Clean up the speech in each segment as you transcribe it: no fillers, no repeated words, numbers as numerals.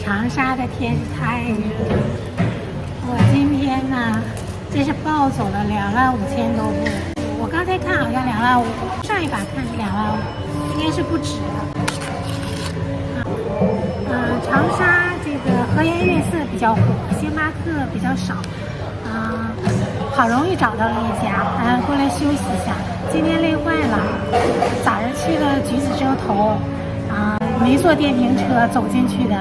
长沙的天是太热了，我今天呢，真是暴走了25000多步。我刚才看好像25000，上一把看是25000，应该是不止的。长沙这个和颜悦色比较火，星巴克比较少。好容易找到了一家，过来休息一下。今天累坏了，早上去了橘子洲头，没坐电瓶车走进去的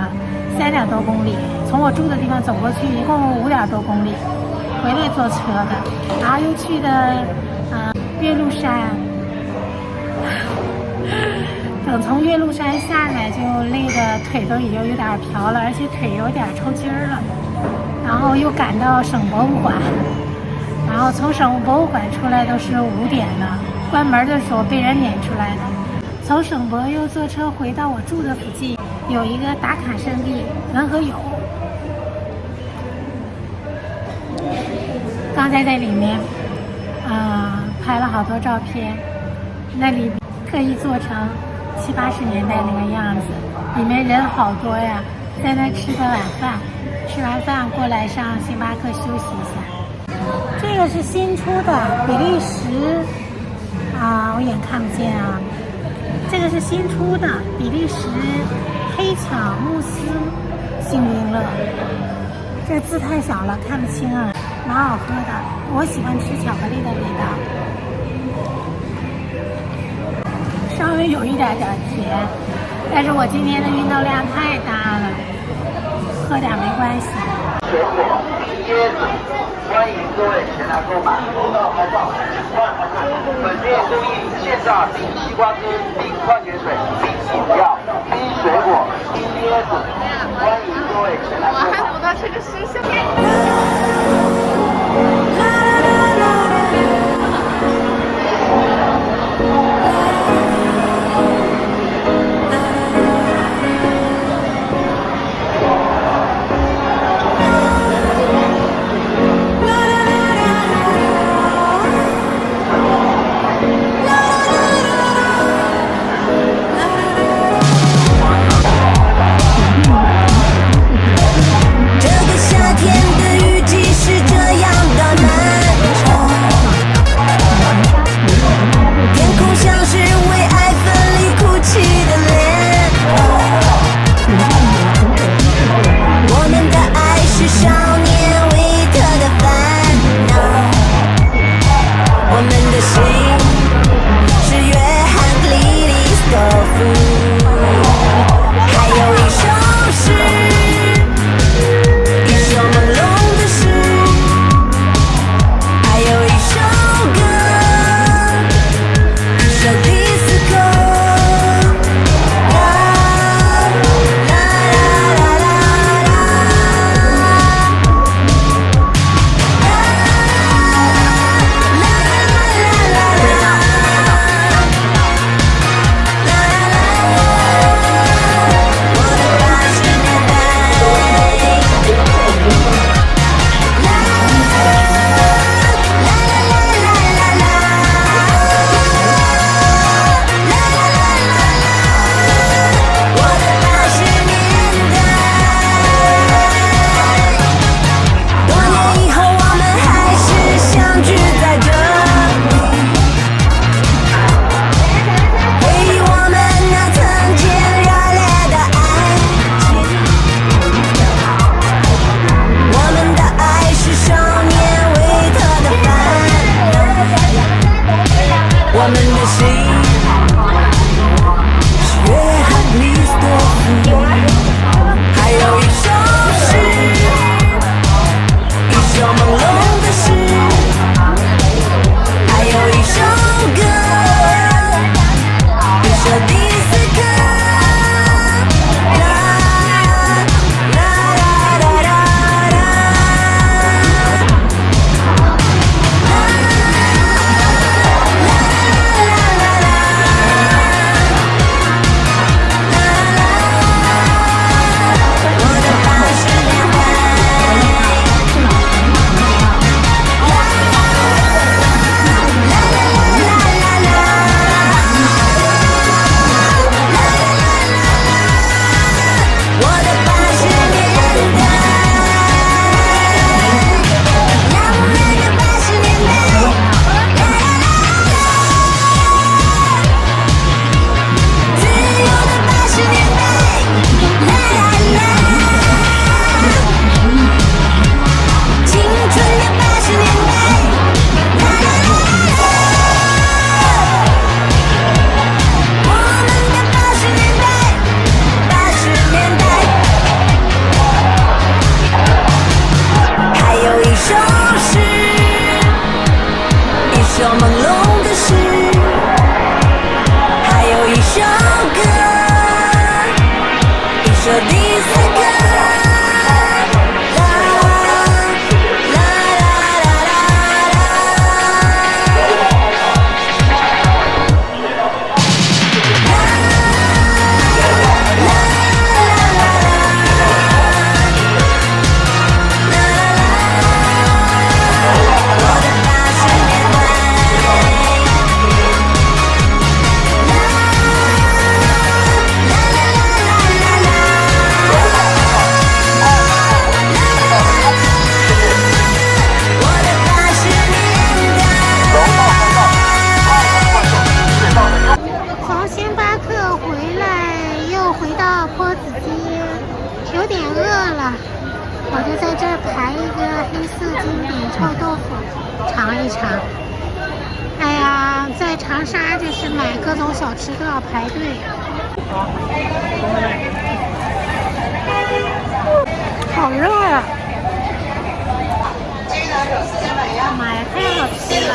，3点多公里，从我住的地方走过去，一共5点多公里，回来坐车的，然后又去的岳麓山，等从岳麓山下来就累得腿都已经有点瓢了，而且腿有点抽筋了，然后又赶到省博物馆。然后从省博物馆出来都是5点了，关门的时候被人撵出来的。从省博又坐车回到我住的附近，有一个打卡圣地文和友。刚才在里面，拍了好多照片，那里特意做成70、80年代那个样子，里面人好多呀，在那吃个晚饭，吃完饭过来上星巴克休息一下。这个是新出的比利时我眼看不见啊。这个是新出的比利时黑巧慕斯星冰乐，这字太小了看不清啊，蛮好喝的。我喜欢吃巧克力的味道，稍微有一点甜，但是我今天的运动量太大了，喝点没关系。水果、椰子，欢迎各位前来购买。拍照。本店供应现榨冰西瓜汁、冰矿泉水、冰饮料、冰水果、冰椰子，欢迎各位前来购买。我还不到这个时效。这个夏天的雨季是这样的难。到坡子街，有点饿了，我就在这儿排一个黑色经典臭豆腐尝一尝。哎呀，在长沙就是买各种小吃都要排队。好热呀！妈呀，太好吃了！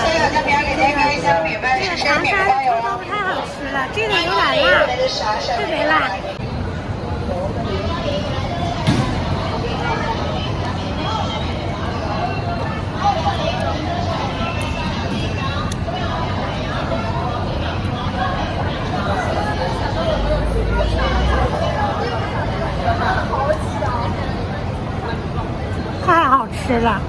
这个长沙的臭豆腐太好吃了，这个有点辣，特别辣。太好吃了。